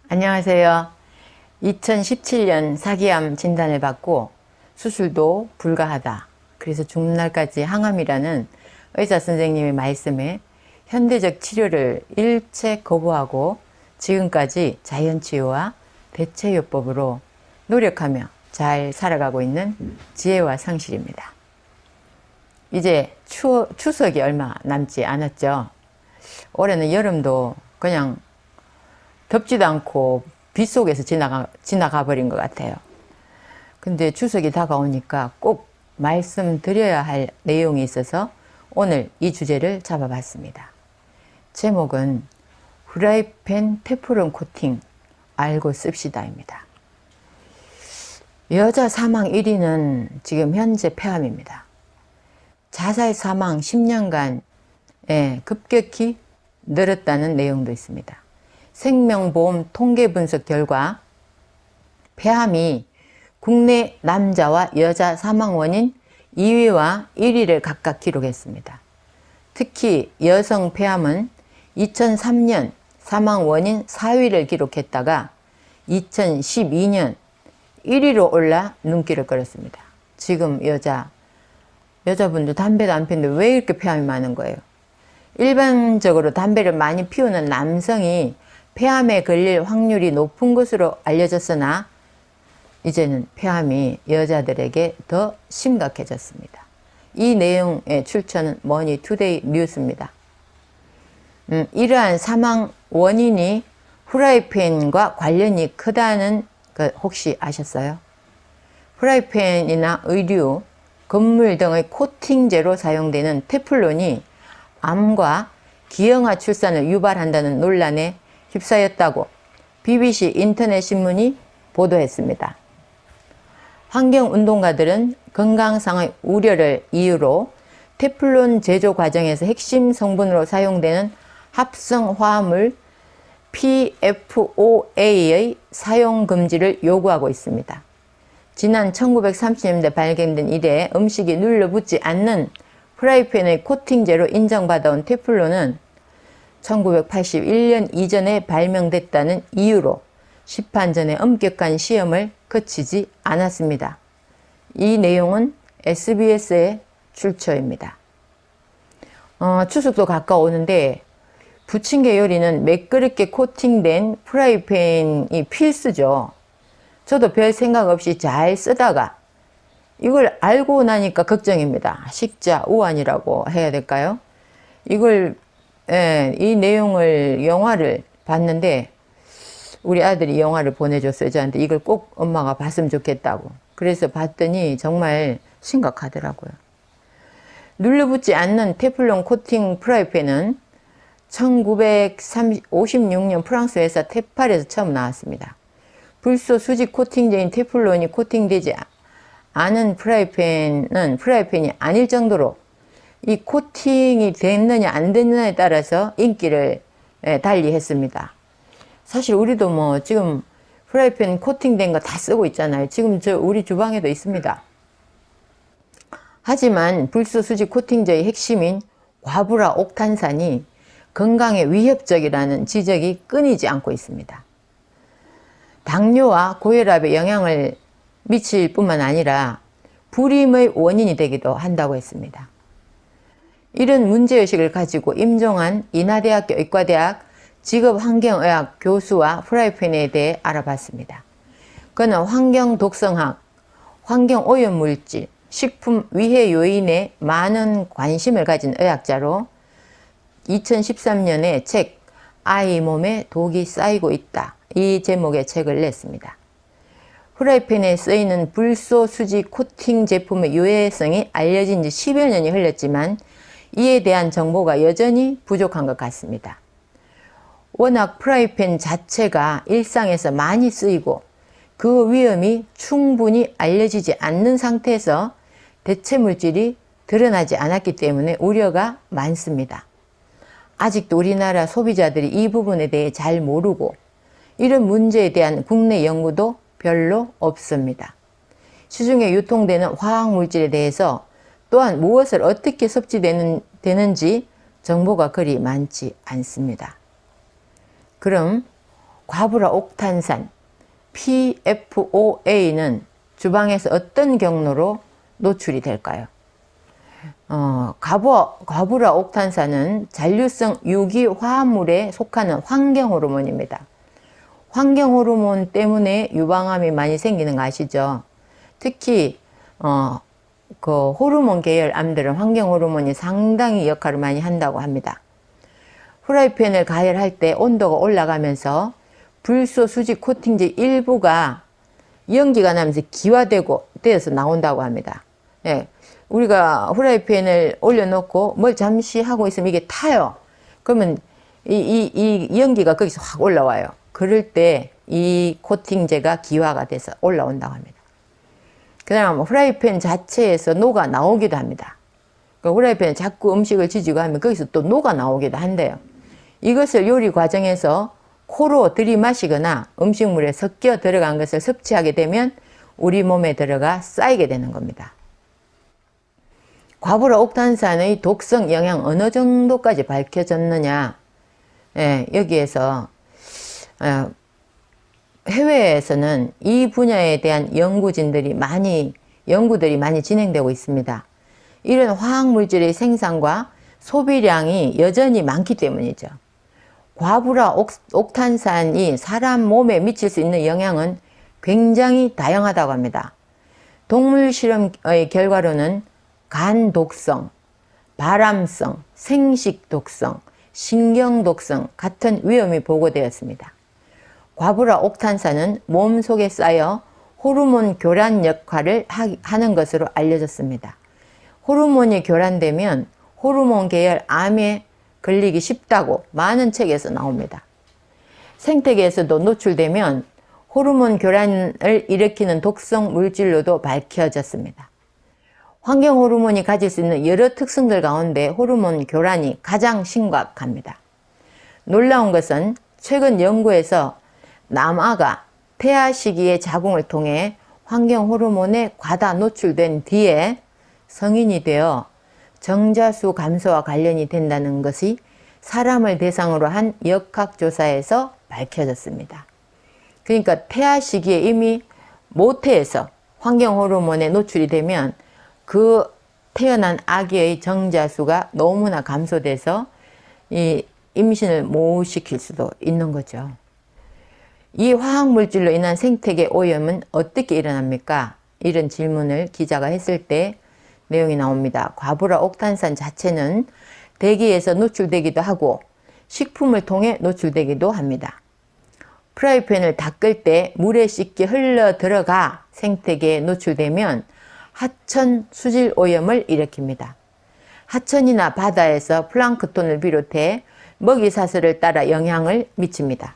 안녕하세요. 2017년 사기암 진단을 받고 수술도 불가하다. 그래서 죽는 날까지 항암이라는 의사 선생님의 말씀에 현대적 치료를 일체 거부하고 지금까지 자연치유와 대체요법으로 노력하며 잘 살아가고 있는 지혜와 성실입니다. 이제 추석이 얼마 남지 않았죠. 올해는 여름도 그냥 덥지도 않고 빗 속에서 지나가 버린 것 같아요. 근데 추석이 다가오니까 꼭 말씀드려야 할 내용이 있어서 오늘 이 주제를 잡아봤습니다. 제목은 프라이팬 테프론 코팅 알고 씁시다입니다. 여자 사망 1위는 지금 현재 폐암입니다. 자살 사망 10년간 급격히 늘었다는 내용도 있습니다. 생명보험 통계 분석 결과 폐암이 국내 남자와 여자 사망 원인 2위와 1위를 각각 기록했습니다. 특히 여성 폐암은 2003년 사망 원인 4위를 기록했다가 2012년 1위로 올라 눈길을 끌었습니다. 지금 여자분들 담배도 안 피우는데 왜 이렇게 폐암이 많은 거예요? 일반적으로 담배를 많이 피우는 남성이 폐암에 걸릴 확률이 높은 것으로 알려졌으나 이제는 폐암이 여자들에게 더 심각해졌습니다. 이 내용의 출처는 머니투데이 뉴스입니다. 이러한 사망 원인이 프라이팬과 관련이 크다는 것 혹시 아셨어요? 프라이팬이나 의류, 건물 등의 코팅제로 사용되는 테플론이 암과 기형아 출산을 유발한다는 논란에 휩싸였다고 BBC 인터넷 신문이 보도했습니다. 환경운동가들은 건강상의 우려를 이유로 테플론 제조 과정에서 핵심 성분으로 사용되는 합성화합물 PFOA의 사용 금지를 요구하고 있습니다. 지난 1930년대 발견된 이래 음식이 눌러붙지 않는 프라이팬의 코팅제로 인정받아온 테플론은 1981년 이전에 발명됐다는 이유로 시판전에 엄격한 시험을 거치지 않았습니다. 이 내용은 SBS의 출처입니다. 추석도 가까워오는데 부침개 요리는 매끄럽게 코팅된 프라이팬이 필수죠. 저도 별 생각 없이 잘 쓰다가 이걸 알고 나니까 걱정입니다. 식자 우환이라고 해야 될까요? 이 내용을 영화를 봤는데 우리 아들이 영화를 보내줬어요. 저한테 이걸 꼭 엄마가 봤으면 좋겠다고. 그래서 봤더니 정말 심각하더라고요. 눌러붙지 않는 테플론 코팅 프라이팬은 1956년 프랑스 회사 테팔에서 처음 나왔습니다. 불소 수직 코팅제인 테플론이 코팅되지 않은 프라이팬이 아닐 정도로 이 코팅이 됐느냐 안 됐느냐에 따라서 인기를 달리했습니다. 사실 우리도 지금 프라이팬 코팅된 거 다 쓰고 있잖아요. 지금 우리 주방에도 있습니다. 하지만 불소 수직 코팅제의 핵심인 과부라 옥탄산이 건강에 위협적이라는 지적이 끊이지 않고 있습니다. 당뇨와 고혈압에 영향을 미칠 뿐만 아니라 불임의 원인이 되기도 한다고 했습니다. 이런 문제의식을 가지고 임종한 인하대학교 의과대학 직업환경의학 교수와 프라이팬에 대해 알아봤습니다. 그는 환경독성학, 환경오염물질, 식품 위해 요인에 많은 관심을 가진 의학자로 2013년에 책 아이 몸에 독이 쌓이고 있다, 이 제목의 책을 냈습니다. 프라이팬에 쓰이는 불소 수직 코팅 제품의 유해성이 알려진 지 10여 년이 흘렀지만 이에 대한 정보가 여전히 부족한 것 같습니다. 워낙 프라이팬 자체가 일상에서 많이 쓰이고 그 위험이 충분히 알려지지 않는 상태에서 대체 물질이 드러나지 않았기 때문에 우려가 많습니다. 아직도 우리나라 소비자들이 이 부분에 대해 잘 모르고 이런 문제에 대한 국내 연구도 별로 없습니다. 시중에 유통되는 화학물질에 대해서 또한 무엇을 어떻게 섭취되는지 정보가 그리 많지 않습니다. 그럼 과불화 옥탄산 PFOA는 주방에서 어떤 경로로 노출이 될까요? 과불화 옥탄산은 잔류성 유기 화합물에 속하는 환경호르몬입니다. 환경호르몬 때문에 유방암이 많이 생기는 거 아시죠? 특히 그 호르몬 계열 암들은 환경호르몬이 상당히 역할을 많이 한다고 합니다. 프라이팬을 가열할 때 온도가 올라가면서 불소 수지 코팅제 일부가 연기가 나면서 되어서 나온다고 합니다. 예, 우리가 프라이팬을 올려놓고 뭘 잠시 하고 있으면 이게 타요. 그러면 이 연기가 거기서 확 올라와요. 그럴 때 이 코팅제가 기화가 돼서 올라온다고 합니다. 그 다음 프라이팬 자체에서 녹아 나오기도 합니다. 그러니까 프라이팬에 자꾸 음식을 지지고 하면 거기서 또 녹아 나오기도 한대요. 이것을 요리 과정에서 코로 들이마시거나 음식물에 섞여 들어간 것을 섭취하게 되면 우리 몸에 들어가 쌓이게 되는 겁니다. 과불화 옥탄산의 독성 영향 어느 정도까지 밝혀졌느냐? 예, 여기에서 해외에서는 이 분야에 대한 연구들이 많이 진행되고 있습니다. 이런 화학물질의 생산과 소비량이 여전히 많기 때문이죠. 과불화 옥탄산이 사람 몸에 미칠 수 있는 영향은 굉장히 다양하다고 합니다. 동물 실험의 결과로는 간 독성, 발암성, 생식 독성, 신경 독성 같은 위험이 보고되었습니다. 과불화 옥탄산은 몸속에 쌓여 호르몬 교란 역할을 하는 것으로 알려졌습니다. 호르몬이 교란되면 호르몬 계열 암에 걸리기 쉽다고 많은 책에서 나옵니다. 생태계에서도 노출되면 호르몬 교란을 일으키는 독성 물질로도 밝혀졌습니다. 환경 호르몬이 가질 수 있는 여러 특성들 가운데 호르몬 교란이 가장 심각합니다. 놀라운 것은 최근 연구에서 남아가 태아 시기의 자궁을 통해 환경 호르몬에 과다 노출된 뒤에 성인이 되어 정자수 감소와 관련이 된다는 것이 사람을 대상으로 한 역학조사에서 밝혀졌습니다. 그러니까 태아 시기에 이미 모태에서 환경 호르몬에 노출이 되면 그 태어난 아기의 정자수가 너무나 감소돼서 이 임신을 못 시킬 수도 있는 거죠. 이 화학물질로 인한 생태계 오염은 어떻게 일어납니까? 이런 질문을 기자가 했을 때 내용이 나옵니다. 과불화 옥탄산 자체는 대기에서 노출되기도 하고 식품을 통해 노출되기도 합니다. 프라이팬을 닦을 때 물에 씻겨 흘러 들어가 생태계에 노출되면 하천 수질 오염을 일으킵니다. 하천이나 바다에서 플랑크톤을 비롯해 먹이사슬을 따라 영향을 미칩니다.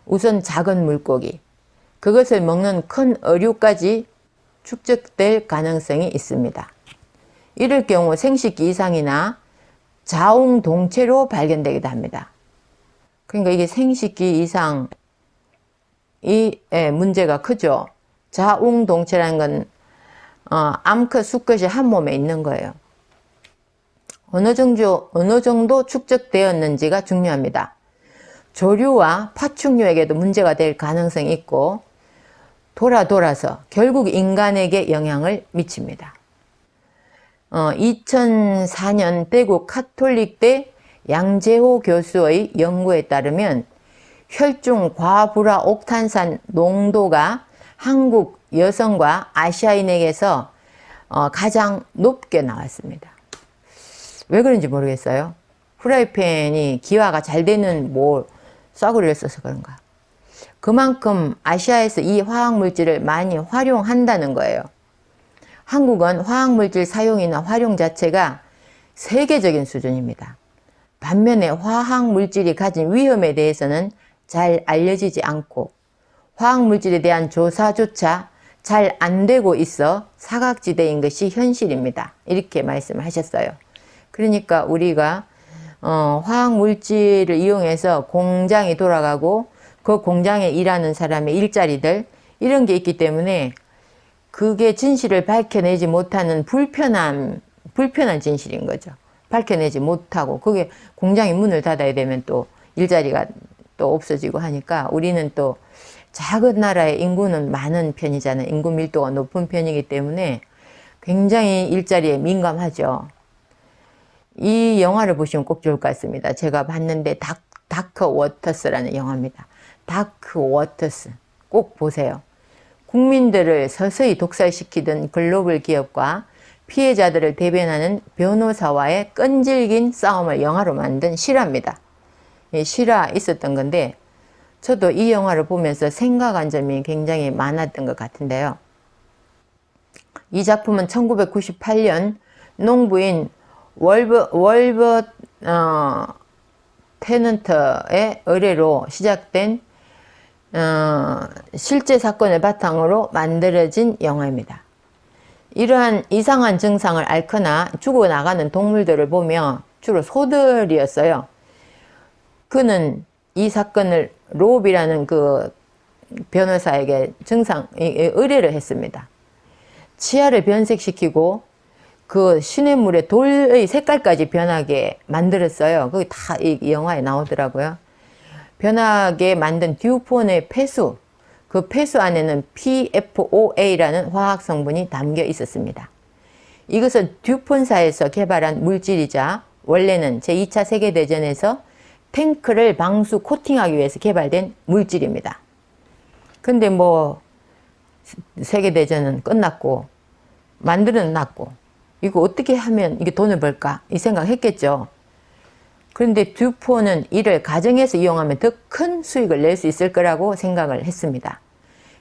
우선 작은 물고기, 그것을 먹는 큰 어류까지 축적될 가능성이 있습니다. 이럴 경우 생식기 이상이나 자웅동체로 발견되기도 합니다. 그러니까 이게 생식기 이상이 문제가 크죠. 자웅동체라는 건 암컷, 수컷이 한 몸에 있는 거예요. 어느 정도 축적되었는지가 중요합니다. 조류와 파충류에게도 문제가 될 가능성이 있고 돌아서 결국 인간에게 영향을 미칩니다. 2004년 대구 카톨릭대 양재호 교수의 연구에 따르면 혈중 과불화 옥탄산 농도가 한국 여성과 아시아인에게서 가장 높게 나왔습니다. 왜 그런지 모르겠어요. 프라이팬이 기화가 잘 되는 싸구려를 써서 그런가. 그만큼 아시아에서 이 화학물질을 많이 활용한다는 거예요. 한국은 화학물질 사용이나 활용 자체가 세계적인 수준입니다. 반면에 화학물질이 가진 위험에 대해서는 잘 알려지지 않고 화학물질에 대한 조사조차 잘 안 되고 있어 사각지대인 것이 현실입니다. 이렇게 말씀을 하셨어요. 그러니까 우리가 화학물질을 이용해서 공장이 돌아가고 그 공장에 일하는 사람의 일자리들 이런 게 있기 때문에 그게 진실을 밝혀내지 못하는 불편한 진실인 거죠. 밝혀내지 못하고 그게 공장이 문을 닫아야 되면 또 일자리가 또 없어지고 하니까 우리는 또 작은 나라의 인구는 많은 편이잖아요. 인구 밀도가 높은 편이기 때문에 굉장히 일자리에 민감하죠. 이 영화를 보시면 꼭 좋을 것 같습니다. 제가 봤는데 다크 워터스라는 영화입니다. 다크 워터스 꼭 보세요. 국민들을 서서히 독살시키던 글로벌 기업과 피해자들을 대변하는 변호사와의 끈질긴 싸움을 영화로 만든 실화입니다. 실화 있었던 건데 저도 이 영화를 보면서 생각한 점이 굉장히 많았던 것 같은데요. 이 작품은 1998년 농부인 월버 테넌트의 의뢰로 시작된 실제 사건을 바탕으로 만들어진 영화입니다. 이러한 이상한 증상을 앓거나 죽어나가는 동물들을 보며 주로 소들이었어요. 그는 이 사건을 롭이라는 그 변호사에게 의뢰를 했습니다. 치아를 변색시키고 그 시냇물의 돌의 색깔까지 변하게 만들었어요. 그게 다 이 영화에 나오더라고요. 변하게 만든 듀폰의 폐수, 그 폐수 안에는 PFOA라는 화학 성분이 담겨 있었습니다. 이것은 듀폰사에서 개발한 물질이자 원래는 제2차 세계대전에서 탱크를 방수 코팅하기 위해서 개발된 물질입니다. 근데 뭐 세계대전은 끝났고 만들어는 놨고 이거 어떻게 하면 이게 돈을 벌까 이 생각했겠죠. 그런데 듀폰은 이를 가정에서 이용하면 더 큰 수익을 낼 수 있을 거라고 생각을 했습니다.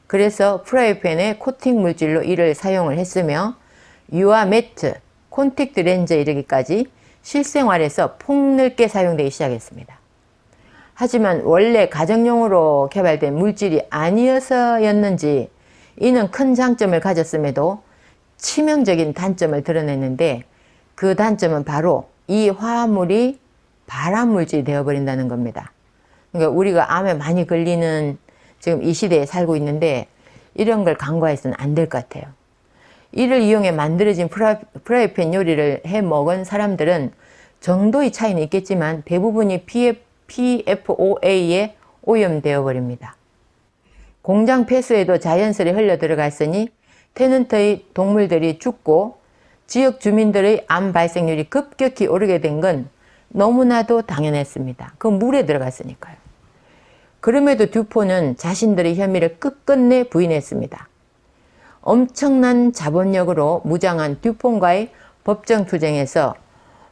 그래서 프라이팬에 코팅 물질로 이를 사용을 했으며 유화 매트, 콘택트 렌즈에 이르기까지 실생활에서 폭넓게 사용되기 시작했습니다. 하지만 원래 가정용으로 개발된 물질이 아니어서였는지 이는 큰 장점을 가졌음에도 치명적인 단점을 드러냈는데 그 단점은 바로 이 화합물이 발암물질이 되어버린다는 겁니다. 그러니까 우리가 암에 많이 걸리는 지금 이 시대에 살고 있는데 이런 걸 간과해서는 안 될 것 같아요. 이를 이용해 만들어진 프라이팬 요리를 해 먹은 사람들은 정도의 차이는 있겠지만 대부분이 PFOA에 오염되어 버립니다. 공장 폐수에도 자연스레 흘러 들어갔으니 테넌트의 동물들이 죽고 지역 주민들의 암 발생률이 급격히 오르게 된 건 너무나도 당연했습니다. 그 물에 들어갔으니까요. 그럼에도 듀폰은 자신들의 혐의를 끝끝내 부인했습니다. 엄청난 자본력으로 무장한 듀폰과의 법정 투쟁에서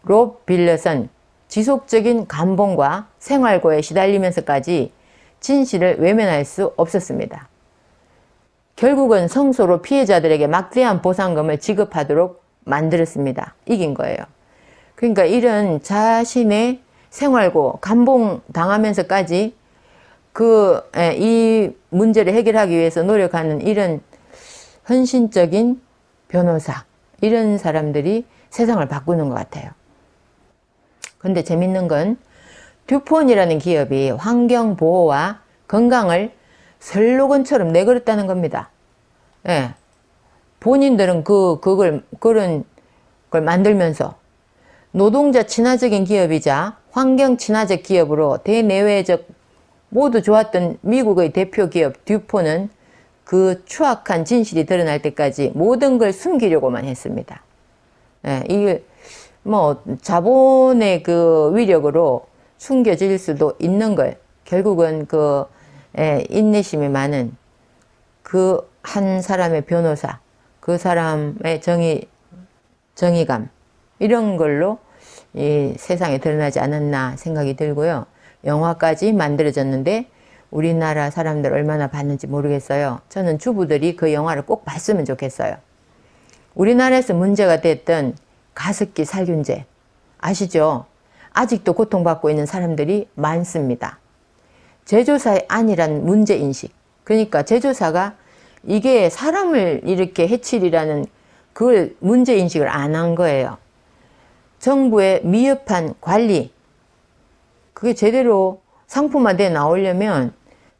롭 빌럿은 지속적인 감봉과 생활고에 시달리면서까지 진실을 외면할 수 없었습니다. 결국은 성소로 피해자들에게 막대한 보상금을 지급하도록 만들었습니다. 이긴 거예요. 그러니까 이런 자신의 생활고 감봉 당하면서까지 이 문제를 해결하기 위해서 노력하는 이런 헌신적인 변호사, 이런 사람들이 세상을 바꾸는 것 같아요. 근데 재밌는 건 듀폰이라는 기업이 환경보호와 건강을 슬로건처럼 내걸었다는 겁니다. 예. 본인들은 그런 걸 만들면서 노동자 친화적인 기업이자 환경 친화적 기업으로 대내외적 모두 좋았던 미국의 대표 기업 듀폰은 그 추악한 진실이 드러날 때까지 모든 걸 숨기려고만 했습니다. 예, 이게 뭐 자본의 그 위력으로 숨겨질 수도 있는 걸 결국은 인내심이 많은 그 한 사람의 변호사, 그 사람의 정의감 이런 걸로 이 세상에 드러나지 않았나 생각이 들고요. 영화까지 만들어졌는데 우리나라 사람들 얼마나 봤는지 모르겠어요. 저는 주부들이 그 영화를 꼭 봤으면 좋겠어요. 우리나라에서 문제가 됐던 가습기 살균제 아시죠? 아직도 고통받고 있는 사람들이 많습니다. 제조사의 안일한 문제인식, 그러니까 제조사가 이게 사람을 이렇게 해칠이라는 그걸 문제인식을 안 한 거예요. 정부의 미흡한 관리, 그게 제대로 상품화돼 나오려면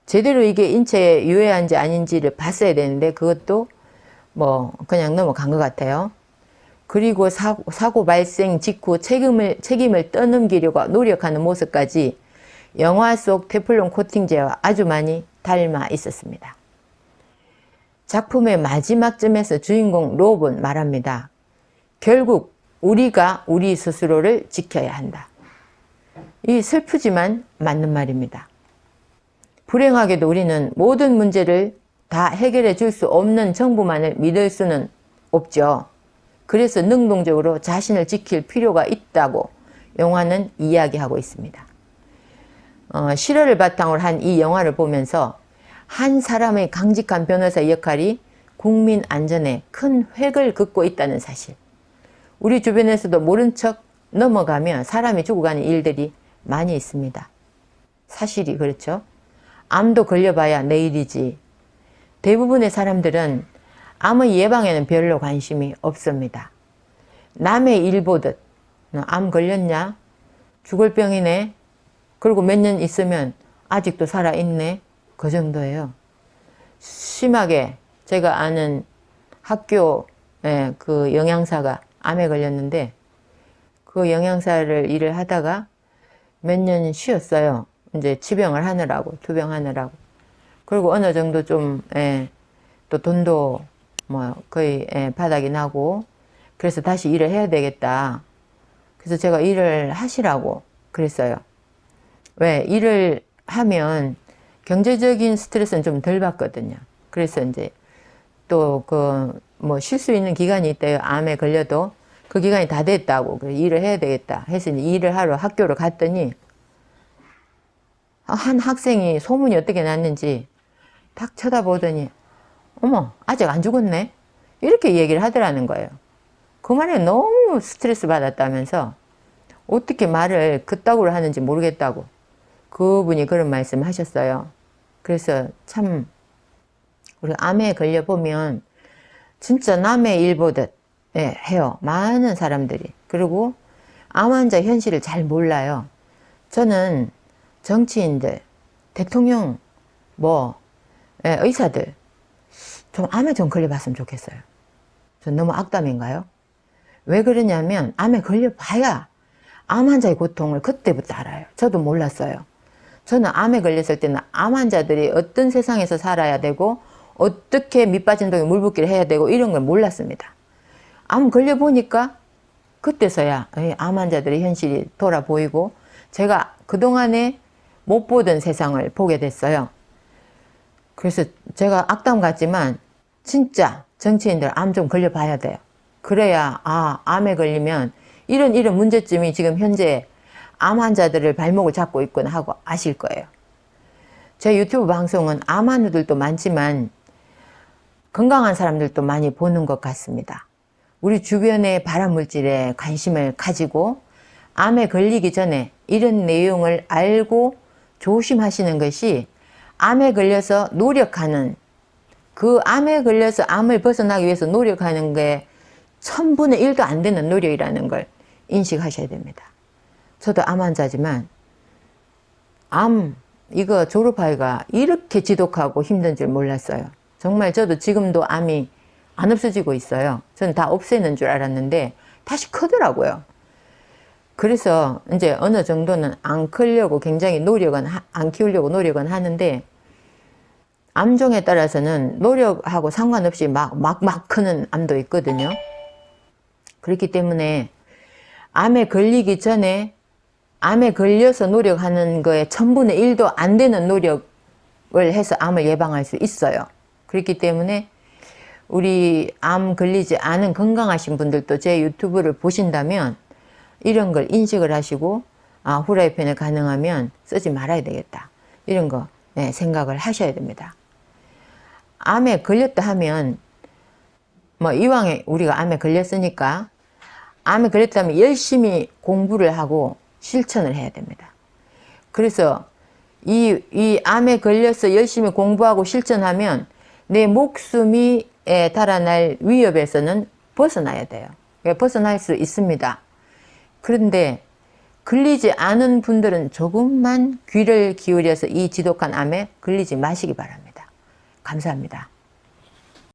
제대로 이게 인체에 유해한지 아닌지를 봤어야 되는데 그것도 뭐 그냥 넘어간 것 같아요. 그리고 사고 발생 직후 책임을 떠넘기려고 노력하는 모습까지 영화 속 테플론 코팅제와 아주 많이 닮아 있었습니다. 작품의 마지막쯤에서 주인공 롭은 말합니다. 결국 우리가 우리 스스로를 지켜야 한다. 이 슬프지만 맞는 말입니다. 불행하게도 우리는 모든 문제를 다 해결해 줄 수 없는 정부만을 믿을 수는 없죠. 그래서 능동적으로 자신을 지킬 필요가 있다고 영화는 이야기하고 있습니다. 실화를 바탕으로 한 이 영화를 보면서 한 사람의 강직한 변호사 역할이 국민 안전에 큰 획을 긋고 있다는 사실. 우리 주변에서도 모른 척 넘어가며 사람이 죽어가는 일들이 많이 있습니다. 사실이 그렇죠. 암도 걸려봐야 내일이지. 대부분의 사람들은 암의 예방에는 별로 관심이 없습니다. 남의 일 보듯 암 걸렸냐? 죽을 병이네. 그리고 몇 년 있으면 아직도 살아있네. 그 정도예요. 심하게 제가 아는 학교 그 영양사가 암에 걸렸는데 그 영양사를 일을 하다가 몇 년 쉬었어요. 이제 치병을 하느라고, 투병하느라고. 그리고 어느 정도 좀, 또 돈도 뭐 거의 바닥이 나고, 그래서 다시 일을 해야 되겠다. 그래서 제가 일을 하시라고 그랬어요. 왜? 일을 하면 경제적인 스트레스는 좀 덜 받거든요. 그래서 이제 또 뭐 쉴 수 있는 기간이 있대요. 암에 걸려도 그 기간이 다 됐다고. 그래서 일을 해야 되겠다 해서 이제 일을 하러 학교를 갔더니 한 학생이 소문이 어떻게 났는지 딱 쳐다보더니 어머 아직 안 죽었네 이렇게 얘기를 하더라는 거예요. 그 말에 너무 스트레스 받았다면서 어떻게 말을 그따구로 하는지 모르겠다고 그분이 그런 말씀 하셨어요. 그래서 참 우리 암에 걸려보면 진짜 남의 일 보듯 해요. 많은 사람들이. 그리고 암 환자 현실을 잘 몰라요. 저는 정치인들, 대통령, 의사들 좀 암에 좀 걸려봤으면 좋겠어요. 전 너무 악담인가요? 왜 그러냐면 암에 걸려봐야 암 환자의 고통을 그때부터 알아요. 저도 몰랐어요. 저는 암에 걸렸을 때는 암 환자들이 어떤 세상에서 살아야 되고 어떻게 밑빠진 독에 물 붓기를 해야 되고 이런 걸 몰랐습니다. 암 걸려보니까 그때서야 암 환자들의 현실이 돌아보이고 제가 그동안에 못 보던 세상을 보게 됐어요. 그래서 제가 악담 같지만 진짜 정치인들 암 좀 걸려봐야 돼요. 그래야 암에 걸리면 이런 문제점이 지금 현재 암 환자들을 발목을 잡고 있구나 하고 아실 거예요. 제 유튜브 방송은 암 환우들도 많지만 건강한 사람들도 많이 보는 것 같습니다. 우리 주변의 발암물질에 관심을 가지고 암에 걸리기 전에 이런 내용을 알고 조심하시는 것이 암에 걸려서 노력하는 그 암에 걸려서 암을 벗어나기 위해서 노력하는 게 1000분의 1도 안 되는 노력이라는 걸 인식하셔야 됩니다. 저도 암 환자지만 이거 졸업하기가 이렇게 지독하고 힘든 줄 몰랐어요. 정말 저도 지금도 암이 안 없어지고 있어요. 저는 다 없애는 줄 알았는데 다시 크더라고요. 그래서 이제 어느 정도는 안 크려고 굉장히 안 키우려고 노력은 하는데 암종에 따라서는 노력하고 상관없이 막 크는 암도 있거든요. 그렇기 때문에 암에 걸리기 전에 암에 걸려서 노력하는 거에 1000분의 1도 안 되는 노력을 해서 암을 예방할 수 있어요. 그렇기 때문에 우리 암 걸리지 않은 건강하신 분들도 제 유튜브를 보신다면 이런 걸 인식을 하시고 후라이팬을 가능하면 쓰지 말아야 되겠다. 이런 거 생각을 하셔야 됩니다. 암에 걸렸다 하면 이왕에 우리가 암에 걸렸으니까 암에 걸렸다면 열심히 공부를 하고 실천을 해야 됩니다. 그래서 이 암에 걸려서 열심히 공부하고 실천하면 내 목숨이 달아날 위협에서는 벗어나야 돼요. 벗어날 수 있습니다. 그런데 걸리지 않은 분들은 조금만 귀를 기울여서 이 지독한 암에 걸리지 마시기 바랍니다. 감사합니다.